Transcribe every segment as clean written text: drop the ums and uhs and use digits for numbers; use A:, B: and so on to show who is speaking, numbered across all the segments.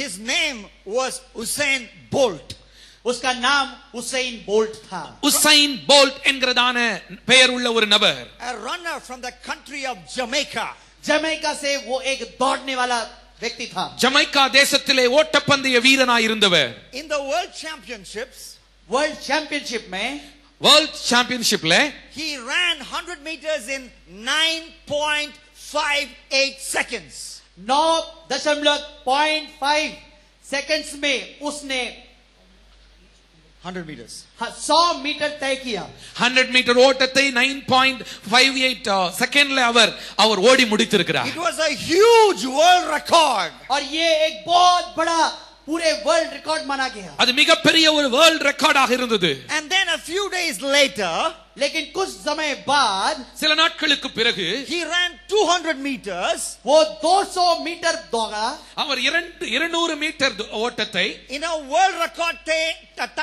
A: His name was Usain Bolt.
B: उसका नाम Usain bolt था.
C: உசைன் போல்ட் என்கிறதான பெயர் உள்ள ஒரு நபர்.
A: A runner from the country of Jamaica.
B: Jamaica से वो एक दौड़ने वाला व्यक्ति था.
C: ஜமைக்கா தேசத்திலே ஓட்டப்பந்தய வீரனாய் இருந்தவர்.
A: In the world championships,
B: world championship में
C: வேர்ல்ட் சாம்பியன்ஷிப்ல
A: he ran 100 meters in 9.58 seconds.
B: 9.5 seconds में उसने
A: 100 meters.
B: 100 मीटर तय किया.
C: 100 மீட்டர் ஓட்டத்தை 9.58 செகண்ட்ல அவர் ஓடி முடித்திருக்கிறார்.
A: It was a huge world record.
B: और ये एक बहुत बड़ा पूरे वर्ल्ड रिकॉर्ड माना गया.
C: அது மிகப்பெரிய ஒரு வேர்ல்ட் ரெக்கார்டாக இருந்தது.
A: And then a few days later,
B: लेकिन कुछ समय बाद
C: சில நாட்களுக்கு பிறகு
A: he ran 200 meters.
B: वो 200 मीटर दौड़ा.
C: அவர் 200 மீட்டர் ஓட்டத்தை
A: In a world record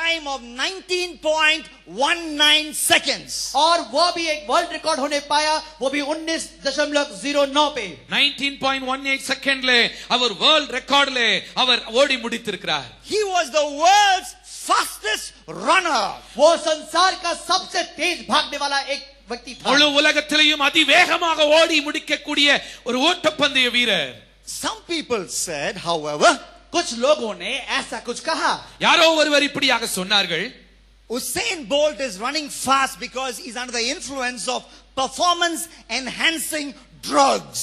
A: time of 19.19 seconds.
B: और वो भी एक वर्ल्ड रिकॉर्ड होने पाया, वो भी 19.09 पे.
C: 19.18 செகண்ட்ல அவர் வேர்ல்ட் ரெக்கார்ட்ல அவர் ஓடி முடித்திருக்கிறார்.
A: He was the world's fastest runner.
B: वो संसार का सबसे तेज भागने वाला एक व्यक्ति था.
C: முழு உலகத்திலேயும் அதிவேகமாக ஓடி முடிக்கக்கூடிய ஒரு ஓட்டப்பந்தய வீரர்.
A: Some people said, however,
B: कुछ लोगों ने ऐसा कुछ कहा.
C: யாரோ ஒருவர் இப்படியாக சொன்னார்கள்,
A: Usain Bolt is running fast because he's under the influence of performance enhancing drugs.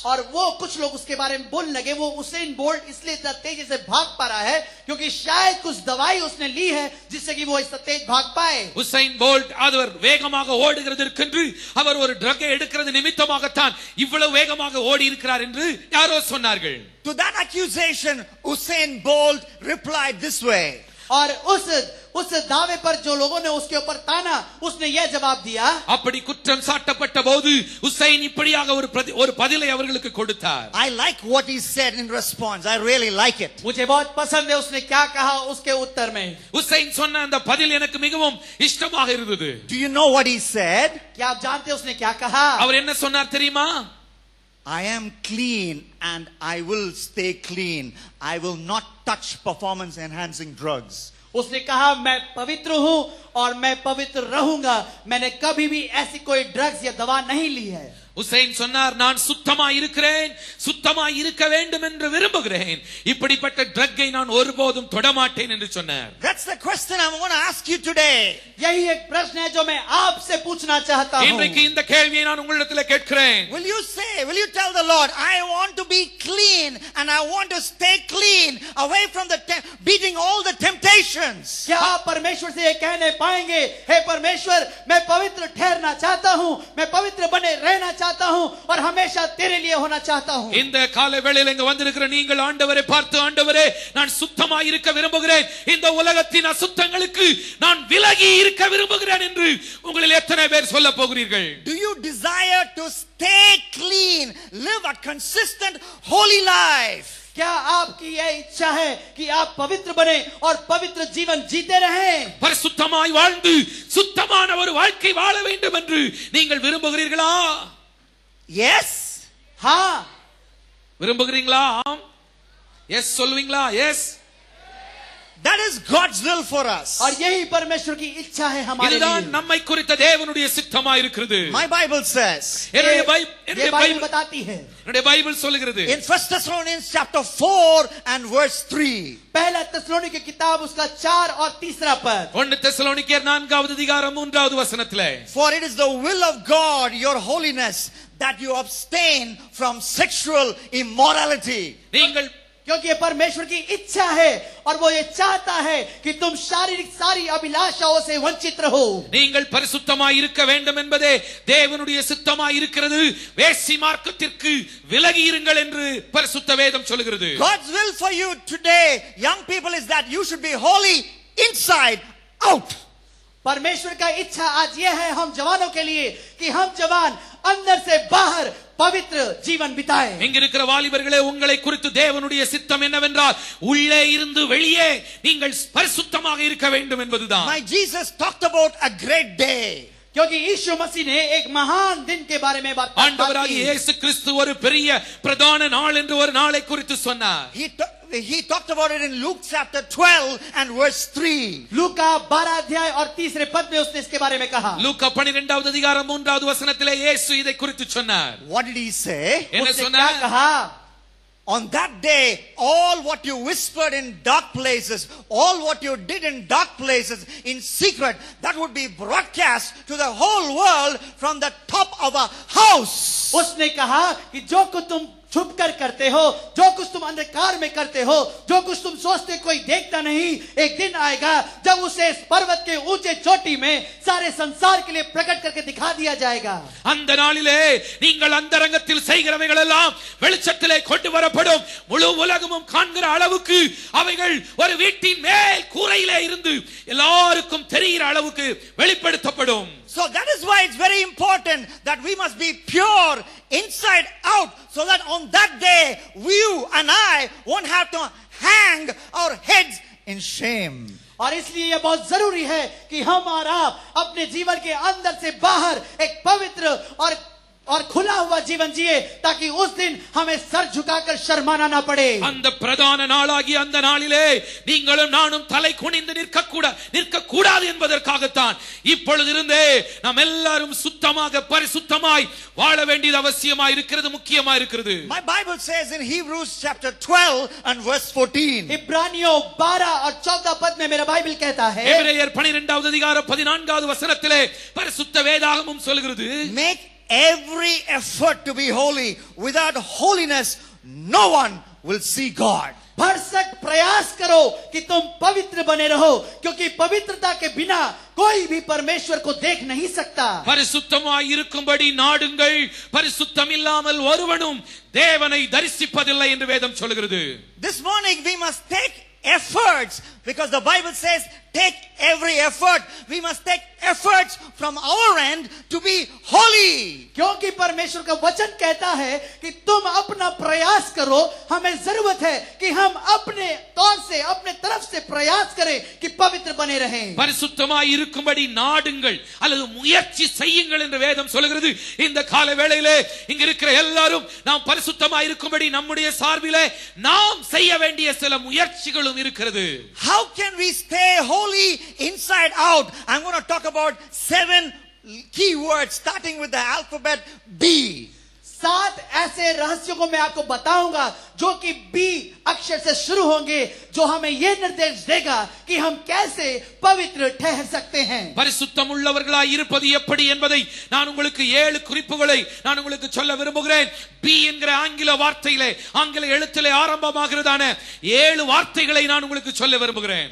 B: और वो कुछ लोग उसके बारे में बोलने लगे, वो उसेन बोल्ट इसलिए इतना तेजी से भाग पा रहा है क्योंकि शायद कुछ दवाई उसने ली है जिससे कि वो इतना तेज भाग पाए.
C: உசைன் போல்ட் அவர் வேகமாக ஓடுகிறதற்கென்று அவர் ஒரு ட்ரக் எடுக்கிறது நிமித்தமாகத்தான் இவ்வளவு வேகமாக ஓடி இருக்கிறார் என்று யாரோ சொன்னார்கள்.
A: To that accusation, Usain Bolt replied this way.
B: और उस दावे पर जो लोगों ने उसके ऊपर ताना, उसने यह जवाब दिया.
C: அப்படி குற்றம் சாட்டப்பட்ட போது உசைன் இப்படியாக ஒரு பதிலை அவர்களுக்கு கொடுத்தார்.
A: I like what he said in response. I really like it.
B: मुझे बहुत पसंद है उसने क्या कहा उसके उत्तर में.
C: உசைன் சொன்ன அந்த பதில் எனக்கு மிகவும் இஷ்டமாக இருந்தது.
A: Do you know what he said?
B: क्या आप जानते हैं उसने क्या कहा?
C: அவர் என்ன சொன்னார் தெரியுமா?
A: I am clean and I will stay clean. I will not touch performance enhancing drugs.
B: उसने कहा मैं पवित्र हूं और मैं पवित्र रहूंगा. मैंने कभी भी ऐसी कोई ड्रग्स या दवा नहीं ली है.
C: உசைன் சொன்னார், நான் சுத்தமாய் இருக்கிறேன், சுத்தமாய் இருக்க வேண்டும் என்று விரும்புகிறேன். இப்படிப்பட்ட ட்ரக்கை நான் ஒருபோதும் தொடமாட்டேன் என்று சொன்னார்.
A: That's the question I want to ask you today.
B: यही एक प्रश्न है जो मैं आपसे पूछना चाहता हूं.
C: இன்றைக்கு இந்த கேள்வியை நான் உங்களிடத்தில் கேட்கிறேன்.
A: Will you tell the Lord, I want to be clean and I want to stay clean away from the beating all the temptations.
B: क्या आप परमेश्वर से ये कहने पाएंगे, हे परमेश्वर मैं पवित्र ठहरना चाहता हूं, मैं पवित्र बने रहना चाहता हूं और हमेशा तेरे लिए होना चाहता हूं.
C: இந்த காலை வேளையில இங்க வந்திருக்கிற நீங்கள் ஆண்டவரை பார்த்து, ஆண்டவரே நான் சுத்தமாய் இருக்க விரும்புகிறேன், இந்த உலகத்தின் அசுத்தங்களுக்கு நான் விலகி இருக்க விரும்புகிறேன் என்று உங்களில் எத்தனை பேர் சொல்ல போகிறீர்கள்?
A: Do you desire to stay clean, live a consistent holy life?
B: क्या आपकी यह इच्छा है कि आप पवित्र बने और पवित्र जीवन जीते रहें?
C: பரிசுத்தமாய் வாழ்ந்து சுத்தமான ஒரு வாழ்க்கை வாழ வேண்டும் என்று நீங்கள் விரும்புகிறீர்களா?
A: Yes.
B: हाँ.
C: விரும்புகிறீங்களா? எஸ் சொல்வீங்களா? Yes.
A: That is God's will for us.
B: और यही परमेश्वर की इच्छा है हमारे लिए.
C: இதுதான் நம்மை குறித்த தேவனுடைய சித்தமாய் இருக்கிறது.
A: My Bible says.
C: என்னுடைய
B: बाइबल बताती है.
C: என்னுடைய பைபிள் சொல்லுகிறது.
A: In 1 Thessalonians chapter 4 and verse 3.
B: पहला तेसलोनिके की किताब उसका 4 और 3 पद.
C: 1 தெசலோனிக்கேயர் 4வது அதிகாரம் 3வது வசனத்திலே.
A: For it is the will of God, your holiness, that you abstain from sexual immorality.
C: நீங்கள்
B: क्योंकि ये परमेश्वर की इच्छा है और वो ये चाहता है कि तुम शारीरिक सारी अभिलाषाओं से वंचित रहो.
C: நீங்கள் பரிசுத்தமாய் இருக்க வேண்டும் என்பதே தேவனுடைய சித்தமாய் இருக்கிறது. வேசி மார்க்கத்திற்கு விலகி இருங்கள் என்று பரிசுத்த வேதம் சொல்கிறது.
A: God's will for you today, young people, is that you should be holy inside out.
B: परमेश्वर का इच्छा आज ये है हम जवानों के लिए कि हम जवान अंदर से बाहर पवित्र जीवन बिताएं.
C: இங்க இருக்கிற வாலிபர்களே, உங்களை குறித்து தேவனுடைய சித்தம் என்னவென்றால் உள்ளே இருந்து வெளியே நீங்கள் பரிசுத்தமாக இருக்க வேண்டும் என்பதுதான்.
A: My Jesus talked about a great day.
B: क्योंकि यीशु मसीह ने एक महान दिन के बारे में बात की.
C: ஆண்டவராகிய இயேசு கிறிஸ்து ஒரு பெரிய பிரதான நாள் என்று ஒரு நாளை குறித்து சொன்னார்.
A: he talked about it in Luke chapter 12 and verse 3.
B: लूका 12 अध्याय और 3 पद में उसने इसके बारे में कहा.
C: லூக்கா 12வது அதிகாரம் 3வது வசனத்திலே இயேசு இதை குறித்து சொன்னார்.
A: What did he say?
C: என்ன
B: उसने क्या
C: சொன்னார்?
B: कहा?
A: On that day, all what you whispered in dark places, all what you did in dark places in secret, that would be broadcast to the whole world from the top of a house.
B: उसने कहा कि जो कुछ तुम छुप कर करते हो, जो कुछ तुम अंधकार में करते हो, जो कुछ तुम सोचते कोई देखता नहीं, एक दिन आएगा जब उसे इस पर्वत के ऊंचे चोटी में सारे संसार के लिए प्रकट करके दिखा दिया जाएगा.
C: அந்த நாளிலே நீங்கள் அந்தரங்கத்தில் செய்கிறவைகள் எல்லாம் வெளிச்சத்திலே கொண்டு வரப்படும். முழு உலகமும் காண்கிற அளவுக்கு அவைகள் ஒரு வீட்டின் மேல் கூரையிலே இருந்து எல்லாருக்கும் தெரிகிற அளவுக்கு வெளிப்படுத்தப்படும்.
A: So that is why it's very important that we must be pure inside out, so that on that day you and I won't have to hang our heads in shame.
B: और इसलिए यह बहुत जरूरी है कि हम और आप अपने जीवन के अंदर से बाहर एक पवित्र और खुला हुआ जीवन जिए, ताकि उस दिन हमें सर झुकाकर शर्माना ना पड़े.
C: அந்த பிரதான நாளாகிய அந்த நாளிலே நீங்களும் நானும் தலை குனிந்து நிற்க கூடாது என்பதற்காகத்தான் இப்பொழுதிருந்தே நாம் எல்லாரும் சுத்தமாக பரிசுத்தமாய் வாழ வேண்டியது அவசியமாய் இருக்கிறது, முக்கியமாய் இருக்கிறது.
A: My Bible says in Hebrews chapter 12 and verse 14.
B: इब्रानियों 12 और 14 पद में मेरा बाइबल कहता है.
C: எபிரேயர் 12வது அதிகாரம் 14வது வசனத்திலே பரிசுத்த வேதாகமம் சொல்கிறது,
A: Make every effort to be holy. Without holiness, no one will see God.
B: भरसक प्रयास करो कि तुम पवित्र बने रहो, क्योंकि पवित्रता के बिना कोई भी परमेश्वर को देख नहीं सकता.
C: பரிசுத்தமாய் இருக்கும்படி நாடுங்கள், பரிசுத்தம் இல்லாமல் ஒருவனும் தேவனை தரிசிப்பதில்லை என்று வேதம் சொல்கிறது.
A: This morning we must take efforts, because the Bible says take every effort. We must take efforts from our end to be holy.
B: क्योंकि परमेश्वर का वचन कहता है कि तुम अपना प्रयास करो. हमें जरूरत है कि हम अपने तौर से, अपने तरफ से प्रयास करें कि पवित्र बने रहें.
C: பரிசுத்தமாய் இருக்கும்படி நாடுங்கள் அல்லது முயற்சி செய்யுங்கள் என்று வேதம் சொல்கிறது. இந்த கால வேளையிலே இங்க இருக்கிற எல்லாரும் நாம் பரிசுத்தமாய் இருக்கும்படி நம்முடைய சார்பிலே நாம் செய்ய வேண்டிய சில முயற்சிகளும் இருக்கிறது.
A: How can we stay holy inside out? I'm going to talk about 7 key words starting with the alphabet B.
B: 7 ऐसे रहस्यों को मैं आपको बताऊंगा जो कि बी अक्षर से शुरू होंगे, जो हमें यह निर्देश देगा कि हम कैसे पवित्र ठहर सकते हैं.
C: பரிசுத்தம் உள்ளவர்களாய் இருப்பது எப்படி என்பதை நான் உங்களுக்கு 7 குறிப்புகளை நான் உங்களுக்கு சொல்ல விரும்புகிறேன். பி என்கிற ஆங்கில வார்த்தையிலே, ஆங்கில எழுத்திலே ஆரம்பமாகிறதான 7 வார்த்தைகளை நான் உங்களுக்கு சொல்ல விரும்புகிறேன்.